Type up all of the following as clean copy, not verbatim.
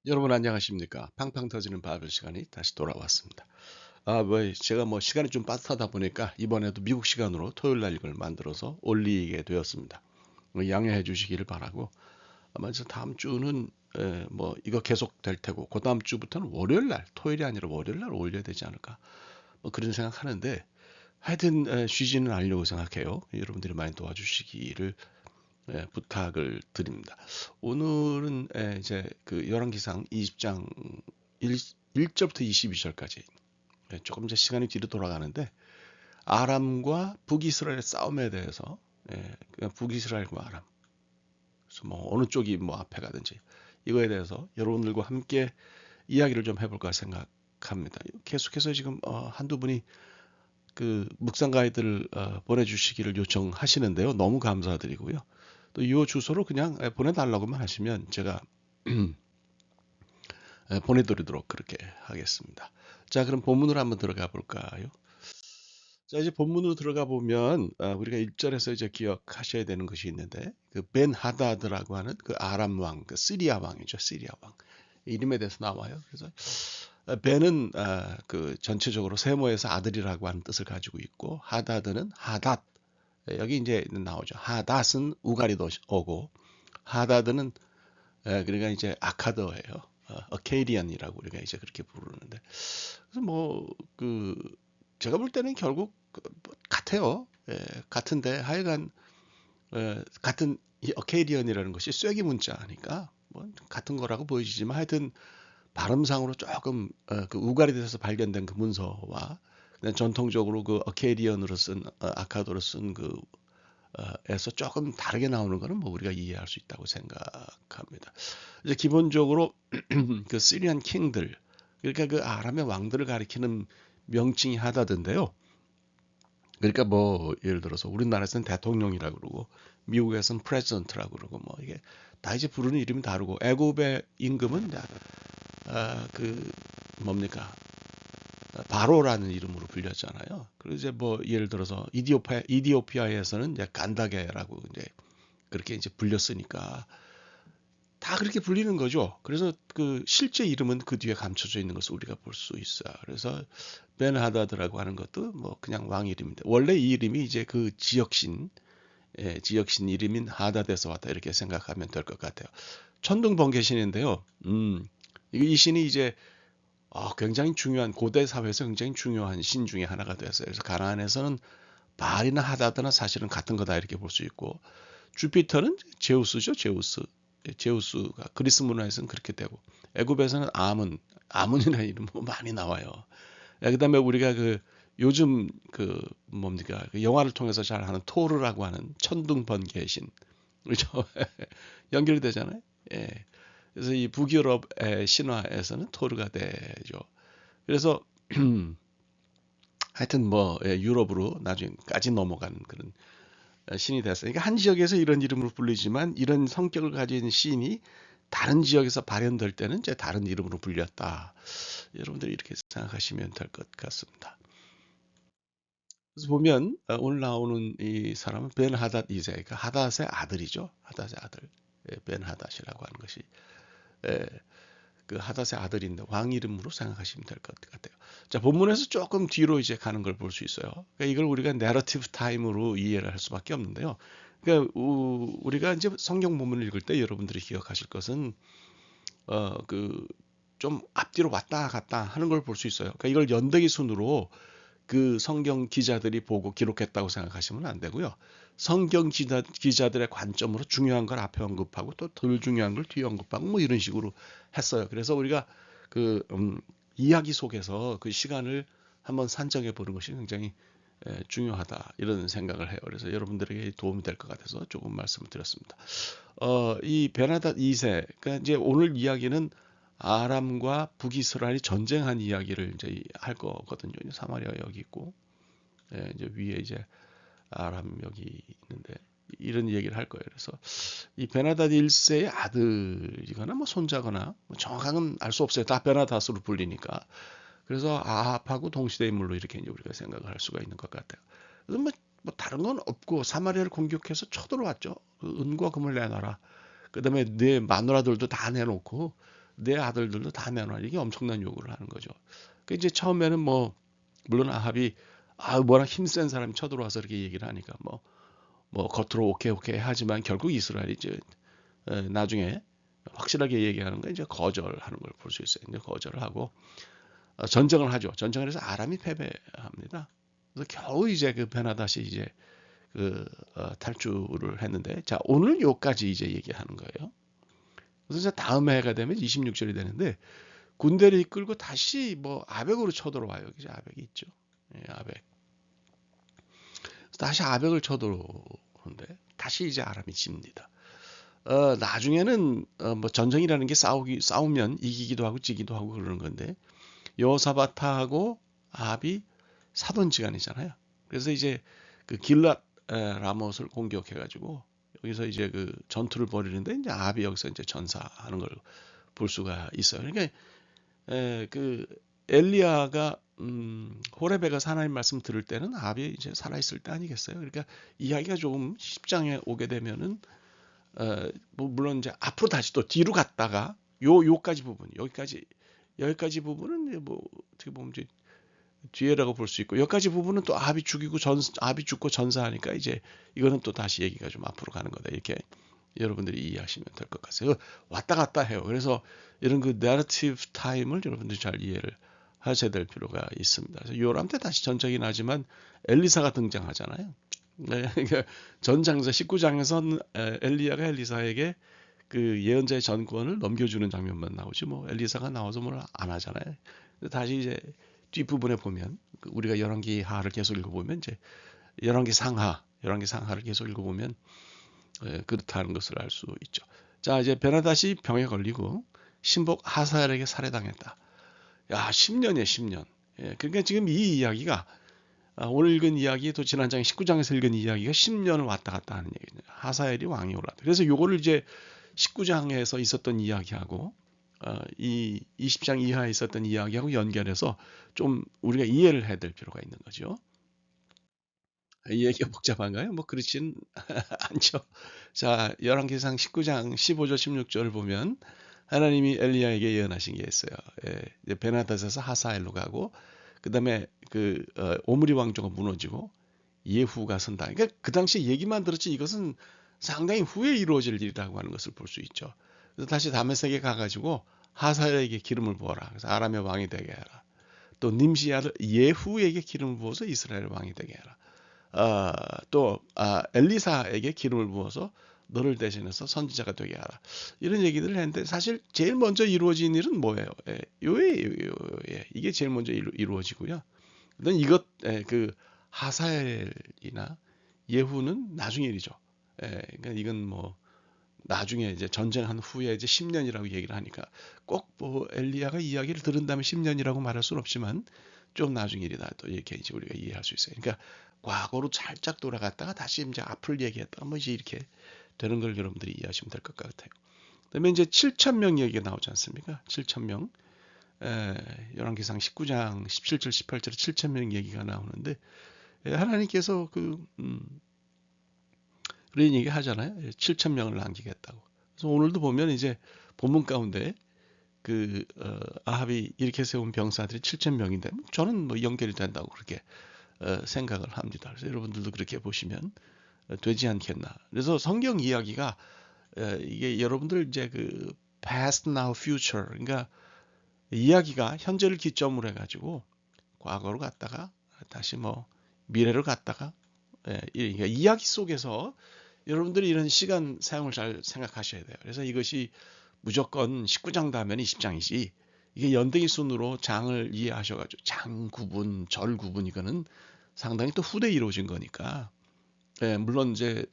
여러분 안녕하십니까? 팡팡 터지는 바벨 시간이 다시 돌아왔습니다. 제가 시간이 좀 빠듯하다 보니까 이번에도 미국 시간으로 토요일 날 이걸 만들어서 올리게 되었습니다. 양해해 주시기를 바라고 아마 저 다음 주는 이거 계속 될 테고 그 다음 주부터는 월요일 날 토요일이 아니라 월요일 날 올려야 되지 않을까 그런 생각하는데 하여튼 쉬지는 않으려고 생각해요. 여러분들이 많이 도와주시기를 부탁을 드립니다. 오늘은 이제 그 열왕기상 20장 1절부터 22절까지 조금 이제 시간이 뒤로 돌아가는데 아람과 북이스라엘의 싸움에 대해서 북이스라엘과 아람 그래서 어느 쪽이 앞에 가든지 이거에 대해서 여러분들과 함께 이야기를 좀 해볼까 생각합니다. 계속해서 지금 한두 분이 그 묵상 가이드를 보내주시기를 요청하시는데요. 너무 감사드리고요. 또 이 주소로 그냥 보내달라고만 하시면 제가 보내드리도록 그렇게 하겠습니다. 자, 그럼 본문으로 한번 들어가 볼까요? 자, 이제 본문으로 들어가 보면 우리가 1절에서 이제 기억하셔야 되는 것이 있는데 그 벤 하다드라고 하는 그 아람 왕, 그 시리아 왕이죠. 시리아 왕. 이름에 대해서 나와요. 그래서 벤은 그 전체적으로 세모에서 아들이라고 하는 뜻을 가지고 있고 하다드는 하닷 여기 이제 나오죠. 하닷은 우가리도 오고 하다드는 그러니까 이제 아카더예요. 어케이디언이라고 우리가 이제 그렇게 부르는데 그래서 그 제가 볼 때는 결국 같아요. 같은데 하여간 같은 이 어케이디언이라는 것이 쐐기 문자니까 같은 거라고 보이지만 하여튼 발음상으로 조금 그 우가리드에서 발견된 그 문서와 그냥 전통적으로 그 어케이디언으로 쓴 아카도로 쓴 그 에서 조금 다르게 나오는 거는 우리가 이해할 수 있다고 생각합니다. 이제 기본적으로 그 시리안 킹들 그러니까 그 아람의 왕들을 가리키는 명칭이 하다던데요. 그러니까 예를 들어서 우리나라에서는 대통령이라고 그러고 미국에서는 프레지던트라고 그러고 이게 다 이제 부르는 이름이 다르고 애굽의 임금은 그 뭡니까 바로라는 이름으로 불렸잖아요. 그리고 이제 예를 들어서 이디오피아에서는 이제 간다게라고 이제 그렇게 이제 불렸으니까 다 그렇게 불리는 거죠. 그래서 그 실제 이름은 그 뒤에 감춰져 있는 것을 우리가 볼 수 있어요. 그래서 벤하다드라고 하는 것도 그냥 왕 이름인데 원래 이 이름이 이제 그 지역신 지역신 이름인 하다데서 왔다 이렇게 생각하면 될 것 같아요. 천둥번개신인데요. 이 신이 이제 굉장히 중요한 고대 사회에서 굉장히 중요한 신 중에 하나가 됐어요. 그래서 가나안에서는 바알이나 하다드나 사실은 같은 거다 이렇게 볼 수 있고 주피터는 제우스죠, 제우스. 제우스가 그리스 문화에서는 그렇게 되고 애굽에서는 아문이라는 이름 많이 나와요. 그다음에 우리가 그 요즘 그 뭡니까 그 영화를 통해서 잘 하는 토르라고 하는 천둥번개의 신 그렇죠? 연결이 되잖아요. 예. 그래서 이 북유럽의 신화에서는 토르가 되죠. 그래서 하여튼 유럽으로 나중에까지 넘어간 그런 신이 됐어요. 그러니까 한 지역에서 이런 이름으로 불리지만 이런 성격을 가진 신이 다른 지역에서 발현될 때는 이제 다른 이름으로 불렸다. 여러분들이 이렇게 생각하시면 될 것 같습니다. 그래서 보면 오늘 나오는 이 사람은 벤 하닷 2세, 그러니까 하닷의 아들이죠. 하닷의 아들, 벤 하닷이라고 하는 것이 예, 그 하닷의 아들인데 왕 이름으로 생각하시면 될 것 같아요. 자, 본문에서 조금 뒤로 이제 가는 걸 볼 수 있어요. 그러니까 이걸 우리가 내러티브 타임으로 이해를 할 수밖에 없는데요. 그러니까 우리가 이제 성경 본문을 읽을 때 여러분들이 기억하실 것은 그 좀 앞뒤로 왔다 갔다 하는 걸 볼 수 있어요. 그러니까 이걸 연대기 순으로 그 성경 기자들이 보고 기록했다고 생각하시면 안 되고요. 성경 기자들의 관점으로 중요한 걸 앞에 언급하고 또 덜 중요한 걸 뒤에 언급하고 이런 식으로 했어요. 그래서 우리가 그 이야기 속에서 그 시간을 한번 산정해 보는 것이 굉장히 중요하다 이런 생각을 해요. 그래서 여러분들에게 도움이 될 것 같아서 조금 말씀을 드렸습니다. 이 베나닷 2세, 그러니까 이제 오늘 이야기는 아람과 북이스라엘이 전쟁한 이야기를 이제 할 거거든요. 사마리아 여기 있고, 이제 위에 이제 아람 여기 있는데 이런 얘기를 할 거예요. 그래서 이 베나닷 1세의 아들이거나 손자거나 정확한 건 알 수 없어요. 다 베나닷으로 불리니까. 그래서 아합하고 동시대 인물로 이렇게 이제 우리가 생각을 할 수가 있는 것 같아요. 그래서 다른 건 없고 사마리아를 공격해서 쳐들어왔죠. 그 은과 금을 내놔라. 그다음에 네 마누라들도 다 내놓고 내 아들들도 다 내놔. 이게 엄청난 요구를 하는 거죠. 그 이제 처음에는 뭐 물론 아합이 워낙 힘센 사람이 쳐들어와서 이렇게 얘기를 하니까 뭐 겉으로 오케이 하지만 결국 이스라엘이 이제 나중에 확실하게 얘기하는 건 이제 거절하는 걸 볼 수 있어요. 이제 거절을 하고 전쟁을 하죠. 전쟁을 해서 아람이 패배합니다. 그래서 겨우 이제 그 베나다시 이제 탈주를 했는데, 자 오늘 요까지 이제 얘기하는 거예요. 그래서 이제 다음 해가 되면 26절이 되는데 군대를 이끌고 다시 뭐 아벡으로 쳐들어와요. 이제 아벡이 있죠. 예, 아벡. 다시 아벡을 쳐들어오는데 다시 이제 아람이 집니다. 나중에는 뭐 전쟁이라는 게 싸우면 이기기도 하고 지기도 하고 그러는 건데 여호사밧하고 아합이 사돈지간이잖아요. 그래서 이제 그 길랏 라못을 공격해가지고 여기서 이제 그 전투를 벌이는데 이제 아합이 여기서 이제 전사하는 걸 볼 수가 있어요. 그러니까 그 엘리야가 호렙에 가서 하나님 말씀 들을 때는 아합이 이제 살아있을 때 아니겠어요? 그러니까 이야기가 조금 10장에 오게 되면은 뭐 물론 이제 앞으로 다시 또 뒤로 갔다가 요까지 부분 여기까지 부분은 뭐 어떻게 보면 이제 뒤에라고 볼 수 있고 여기까지 부분은 또 아합이 죽고 전사하니까 이제 이거는 또 다시 얘기가 좀 앞으로 가는 거다 이렇게 여러분들이 이해하시면 될 것 같아요. 왔다 갔다 해요. 그래서 이런 그 내러티브 타임을 여러분들이 잘 이해를 하셔야 될 필요가 있습니다. 그래서 요람 때 다시 전쟁이 나지만 엘리사가 등장하잖아요. 네, 그러니까 전장에서 19장에선 엘리야가 엘리사에게 그 예언자의 전권을 넘겨주는 장면만 나오지 뭐 엘리사가 나와서 뭘 안 하잖아요. 다시 이제 뒷부분에 보면 우리가 열왕기 하를 계속 읽어보면 이제 열왕기 상하를 계속 읽어보면 그렇다는 것을 알 수 있죠. 자 이제 베나다시 병에 걸리고 신복 하사엘에게 살해당했다. 야 10년이에요 10년. 예, 그러니까 지금 이 이야기가 오늘 읽은 이야기 또 지난 장 19장에서 읽은 이야기가 10년을 왔다 갔다 하는 얘기예요. 하사엘이 왕이 올랐다. 그래서 요거를 이제 19장에서 있었던 이야기하고 이 20장 이하에 있었던 이야기하고 연결해서 좀 우리가 이해를 해야 될 필요가 있는 거죠. 이 얘기가 복잡한가요? 뭐 그렇진 않죠. 자, 열왕기상 19장 15절 16절을 보면 하나님이 엘리야에게 예언하신 게 있어요. 베나닷에서 하사엘로 가고 그다음에 오므리 왕조가 무너지고 예후가 선다. 그러니까 그 당시 얘기만 들었지 이것은 상당히 후에 이루어질 일이라고 하는 것을 볼 수 있죠. 그래서 다시 다메섹에 가가지고 하사엘에게 기름을 부어라. 그래서 아람의 왕이 되게 해라. 또 님시 아들 예후에게 기름을 부어서 이스라엘 왕이 되게 해라. 엘리사에게 기름을 부어서 너를 대신해서 선지자가 되게 하라. 이런 얘기들을 했는데 사실 제일 먼저 이루어진 일은 뭐예요? 이게 제일 먼저 이루어지고요. 그 하사엘이나 예후는 나중 일이죠. 그러니까 이건 뭐 나중에 이제 전쟁한 후에 이제 10년이라고 얘기를 하니까 꼭 뭐 엘리야가 이야기를 들은 다음에 10년이라고 말할 수는 없지만 좀 나중 일이다 또 이렇게 이제 우리가 이해할 수 있어요. 그러니까 과거로 살짝 돌아갔다가 다시 이제 앞을 얘기했다가 뭐 이제 이렇게 되는 걸 여러분들이 이해하시면 될 것 같아요. 그다음에 이제 7,000명 얘기가 나오지 않습니까? 7,000명. 열왕기상 19장 17절 18절에 7,000명 얘기가 나오는데 하나님께서 그런 얘기 하잖아요. 7,000명을 남기겠다고. 그래서 오늘도 보면 이제 본문 가운데 아합이 이렇게 세운 병사들이 7,000명인데 저는 뭐 연결이 된다고 그렇게 생각을 합니다. 그래서 여러분들도 그렇게 보시면 되지 않겠나. 그래서 성경 이야기가 이게 여러분들 이제 past, now, future 그러니까 이야기가 현재를 기점으로 해가지고 과거로 갔다가 다시 뭐 미래로 갔다가 그러니까 이야기 속에서 여러분들이 이런 시간 사용을 잘 생각하셔야 돼요. 그래서 이것이 무조건 19장 다음에 20장이지 이게 연대기 순으로 장을 이해하셔가지고 장 구분, 절 구분 이거는 상당히 또 후대에 이루어진 거니까 물론 이제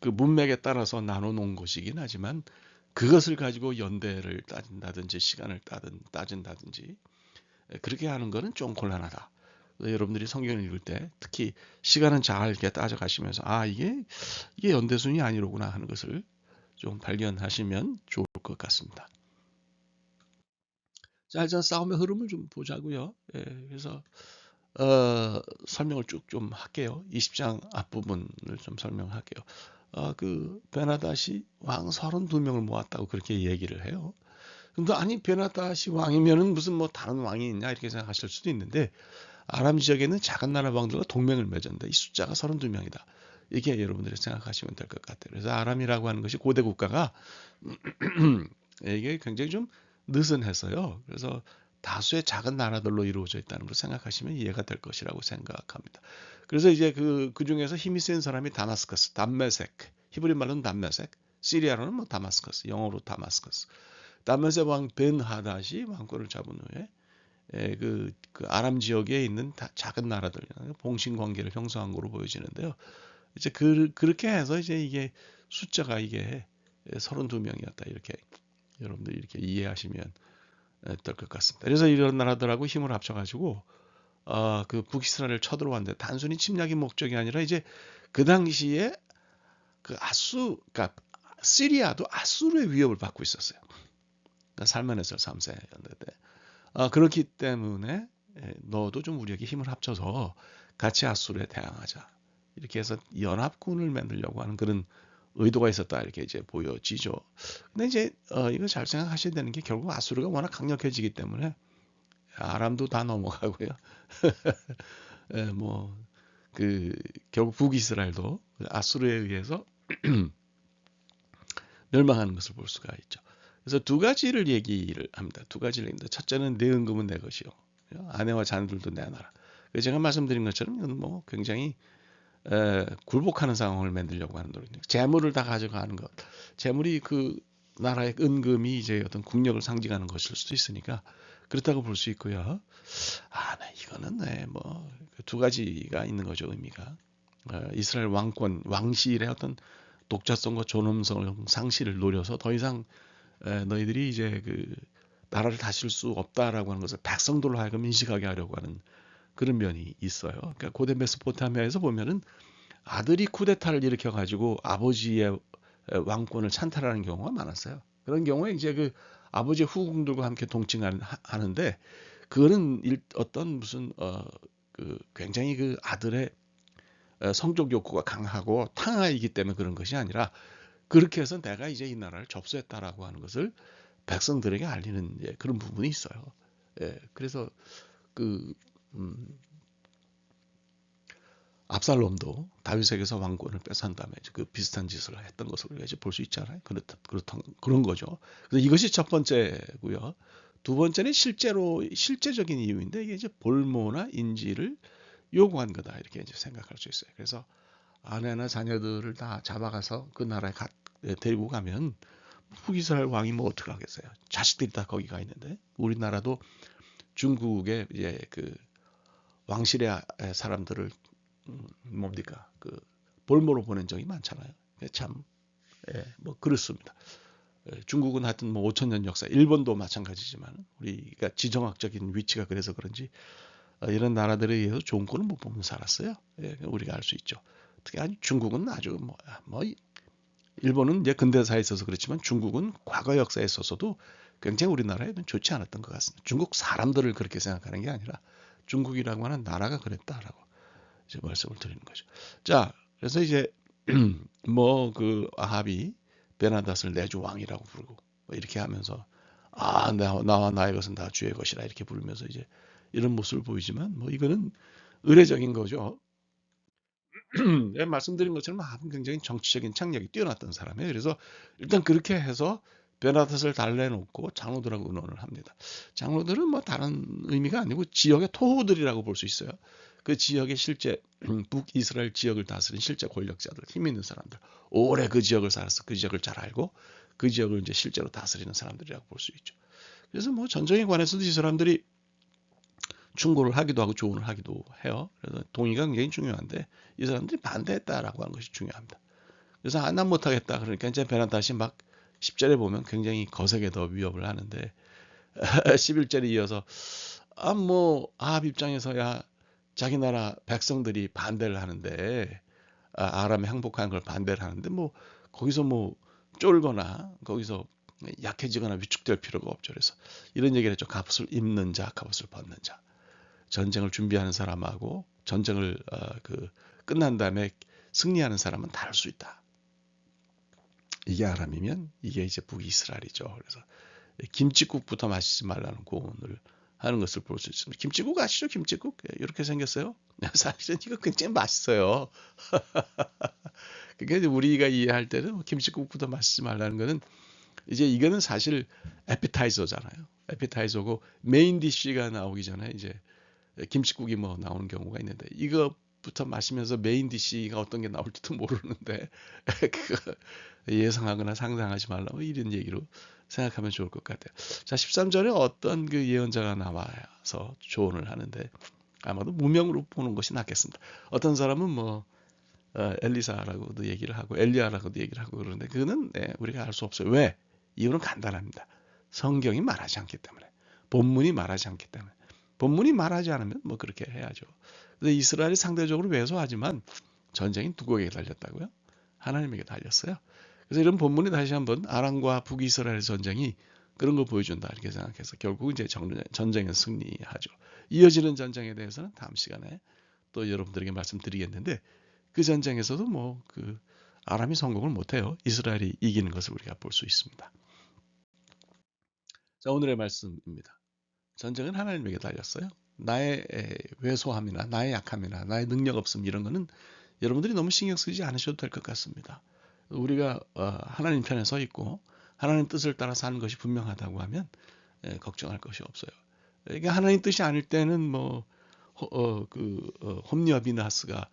그 문맥에 따라서 나눠 놓은 것이긴 하지만 그것을 가지고 연대를 따진다든지 시간을 따진다든지 그렇게 하는 거는 좀 곤란하다. 여러분들이 성경을 읽을 때 특히 시간은 잘 이렇게 따져가시면서 이게 연대순이 아니로구나 하는 것을 좀 발견하시면 좋을 것 같습니다. 자, 일단 싸움의 흐름을 좀 보자고요. 그래서 설명을 쭉 좀 할게요. 20장 앞부분을 좀 설명할게요. 베나닷이 왕 32명을 모았다고 그렇게 얘기를 해요. 근데 아니 베나다시 왕이면은 무슨 뭐 다른 왕이 있냐 이렇게 생각하실 수도 있는데 아람 지역에는 작은 나라 왕들과 동맹을 맺었는데 이 숫자가 32명이다. 이게 여러분들이 생각하시면 될 것 같아요. 그래서 아람이라고 하는 것이 고대 국가가 이게 굉장히 좀 느슨해서요. 그래서 다수의 작은 나라들로 이루어져 있다는 걸 생각하시면 이해가 될 것이라고 생각합니다. 그래서 이제 그 중에서 힘이 센 사람이 다마스커스, 담메색, 히브리 말로는 담메색, 시리아로는 뭐 다마스커스, 영어로 다마스커스. 다메섹 왕 벤 하닷이 왕권을 잡은 후에 그 아람 지역에 있는 작은 나라들 봉신 관계를 형성한 거로 보여지는데요. 이제 그렇게 해서 이제 이게 숫자가 이게 32명이었다 이렇게 여러분들 이렇게 이해하시면 될 것 같습니다. 그래서 이런 나라들하고 힘을 합쳐가지고 그 북이스라엘을 쳐들어왔는데 단순히 침략이 목적이 아니라 이제 그 당시에 그 그러니까 시리아도 아수르의 위협을 받고 있었어요. 그러니까 살만했을 3세였는데 그렇기 때문에 너도 좀 우리에게 힘을 합쳐서 같이 아수르에 대항하자. 이렇게 해서 연합군을 만들려고 하는 그런 의도가 있었다 이렇게 이제 보여지죠. 근데 이제 이거 잘 생각하셔야 되는 게 결국 아수르가 워낙 강력해지기 때문에 아람도 다 넘어가고요. 뭐그 결국 북이스라엘도 아수르에 의해서 멸망하는 것을 볼 수가 있죠. 그래서 두 가지를 얘기를 합니다. 두 가지를 얘기합니다. 첫째는 내 은금은 내 것이요. 아내와 자녀들도 내 나라. 제가 말씀드린 것처럼 이건 뭐 굉장히 굴복하는 상황을 만들려고 하는 노력. 재물을 다 가져가는 것. 재물이 그 나라의 은금이 이제 어떤 국력을 상징하는 것일 수도 있으니까 그렇다고 볼 수 있고요. 네, 이거는 뭐두 가지가 있는 거죠, 의미가. 이스라엘 왕권, 왕실의 어떤 독자성과 존엄성을 상실을 노려서 더 이상 너희들이 이제 그 나라를 다스릴 수 없다라고 하는 것을 백성들로 하여금 인식하게 하려고 하는 그런 면이 있어요. 그러니까 고대 메소포타미아에서 보면은 아들이 쿠데타를 일으켜 가지고 아버지의 왕권을 찬탈하는 경우가 많았어요. 그런 경우에 이제 그 아버지의 후궁들과 함께 동칭하는데 그거는 어떤 무슨 그 굉장히 그 아들의 성적 욕구가 강하고 탕하이기 때문에 그런 것이 아니라 그렇게 해서 내가 이제 이 나라를 접수했다라고 하는 것을 백성들에게 알리는 그런 부분이 있어요. 그래서 그 압살롬도 다윗에게서 왕권을 뺏은 다음에 그 비슷한 짓을 했던 것을 우리가 이제 볼 수 있잖아요. 그런 거죠. 그래서 이것이 첫 번째고요. 두 번째는 실제적인 이유인데 이게 이제 볼모나 인지를 요구한 거다 이렇게 이제 생각할 수 있어요. 그래서 아내나 자녀들을 다 잡아가서 그 나라에 데리고 가면 북이스라엘 왕이 뭐 어떻게 하겠어요? 자식들이 다 거기 가 있는데 우리나라도 중국의 이제 그 왕실의 사람들을 뭡니까 그 볼모로 보낸 적이 많잖아요. 참 뭐 그렇습니다. 중국은 하여튼 뭐 5천 년 역사, 일본도 마찬가지지만 우리가 지정학적인 위치가 그래서 그런지 이런 나라들에 의해서 좋은 꼴은 못 보면 살았어요. 우리가 알 수 있죠. 특히 중국은 아주 뭐 일본은 이제 근대사에 있어서 그렇지만 중국은 과거 역사에 있어서도 굉장히 우리나라에는 좋지 않았던 것 같습니다. 중국 사람들을 그렇게 생각하는 게 아니라 중국이라고 하는 나라가 그랬다라고 이제 말씀을 드리는 거죠. 자, 그래서 이제 뭐 그 아합이 베나닷을 내주 왕이라고 부르고 뭐 이렇게 하면서 나와 나의 것은 다 주의 것이라 이렇게 부르면서 이제 이런 모습을 보이지만 뭐 이거는 의례적인 거죠. 말씀드린 것처럼 아합은 굉장히 정치적인 창력이 뛰어났던 사람이에요. 그래서 일단 그렇게 해서 베나닷을 달래놓고 장로들하고 의논을 합니다. 장로들은 뭐 다른 의미가 아니고 지역의 토호들이라고 볼 수 있어요. 그 지역의 실제 북이스라엘 지역을 다스린 실제 권력자들, 힘 있는 사람들, 오래 그 지역을 살아서 그 지역을 잘 알고 그 지역을 이제 실제로 다스리는 사람들이라고 볼 수 있죠. 그래서 뭐 전쟁에 관해서도 이 사람들이 충고를 하기도 하고 조언을 하기도 해요. 그래서 동의가 굉장히 중요한데 이 사람들이 반대했다라고 하는 것이 중요합니다. 그래서 난 못하겠다. 그러니까 이제 베나닷이 막 10절에 보면 굉장히 거세게 더 위협을 하는데 11절에 이어서 뭐 아합 입장에서야 자기 나라 백성들이 반대를 하는데 아람에 항복하는 걸 반대를 하는데 뭐 거기서 뭐 쫄거나 거기서 약해지거나 위축될 필요가 없죠. 그래서 이런 얘기를 했죠. 갑옷을 입는 자, 갑옷을 벗는 자. 전쟁을 준비하는 사람하고 전쟁을 끝난 다음에 승리하는 사람은 다를 수 있다. 이게 아람이면 이게 이제 북이스라엘이죠. 그래서 김칫국부터 마시지 말라는 고언을 하는 것을 볼 수 있습니다. 김칫국 아시죠? 김칫국 이렇게 생겼어요. 사실은 이거 굉장히 맛있어요. 그러니까 우리가 이해할 때는 김칫국부터 마시지 말라는 것은 이제 이거는 사실 에피타이저잖아요. 에피타이저고 메인 디쉬가 나오기 전에 이제 김칫국이 뭐 나오는 경우가 있는데 이거부터 마시면서 메인 디쉬가 어떤 게 나올지도 모르는데 그거 예상하거나 상상하지 말라고 이런 얘기로 생각하면 좋을 것 같아요. 자, 13절에 어떤 그 예언자가 나와서 조언을 하는데 아마도 무명으로 보는 것이 낫겠습니다. 어떤 사람은 뭐 엘리사라고도 얘기를 하고 엘리야라고도 얘기를 하고 그러는데 그거는 우리가 알 수 없어요. 왜? 이유는 간단합니다. 성경이 말하지 않기 때문에. 본문이 말하지 않기 때문에. 본문이 말하지 않으면 뭐 그렇게 해야죠. 근데 이스라엘이 상대적으로 왜소하지만 전쟁이 누구에게 달렸다고요? 하나님에게 달렸어요. 그래서 이런 본문이 다시 한번 아람과 북이스라엘 전쟁이 그런 걸 보여준다 이렇게 생각해서 결국 이제 전쟁은 승리하죠. 이어지는 전쟁에 대해서는 다음 시간에 또 여러분들에게 말씀드리겠는데 그 전쟁에서도 뭐 그 아람이 성공을 못해요. 이스라엘이 이기는 것을 우리가 볼 수 있습니다. 자, 오늘의 말씀입니다. 전쟁은 하나님에게 달렸어요. 나의 왜소함이나 나의 약함이나 나의 능력 없음 이런 거는 여러분들이 너무 신경 쓰지 않으셔도 될 것 같습니다. 우리가 하나님 편에 서 있고 하나님 뜻을 따라 사는 것이 분명하다고 하면 걱정할 것이 없어요. 그러니까 하나님 뜻이 아닐 때는 뭐 홈리와 비나스가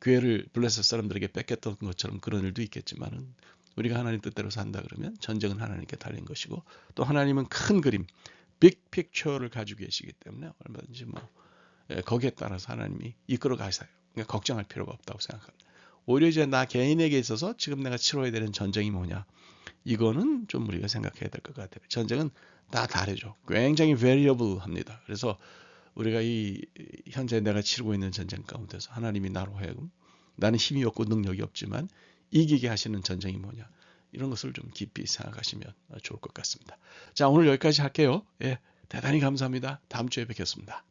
교회를 블레셋 사람들에게 뺏겼던 것처럼 그런 일도 있겠지만은 우리가 하나님 뜻대로 산다 그러면 전쟁은 하나님께 달린 것이고 또 하나님은 큰 그림, 빅 픽처를 가지고 계시기 때문에 얼마든지 뭐 거기에 따라서 하나님이 이끌어 가세요. 그러니까 걱정할 필요가 없다고 생각합니다. 오히려 이제 나 개인에게 있어서 지금 내가 치러야 되는 전쟁이 뭐냐 이거는 좀 우리가 생각해야 될 것 같아요. 전쟁은 다 다르죠. 굉장히 variable합니다. 그래서 우리가 이 현재 내가 치르고 있는 전쟁 가운데서 하나님이 나로 하여금 나는 힘이 없고 능력이 없지만 이기게 하시는 전쟁이 뭐냐 이런 것을 좀 깊이 생각하시면 좋을 것 같습니다. 자, 오늘 여기까지 할게요. 예, 대단히 감사합니다. 다음 주에 뵙겠습니다.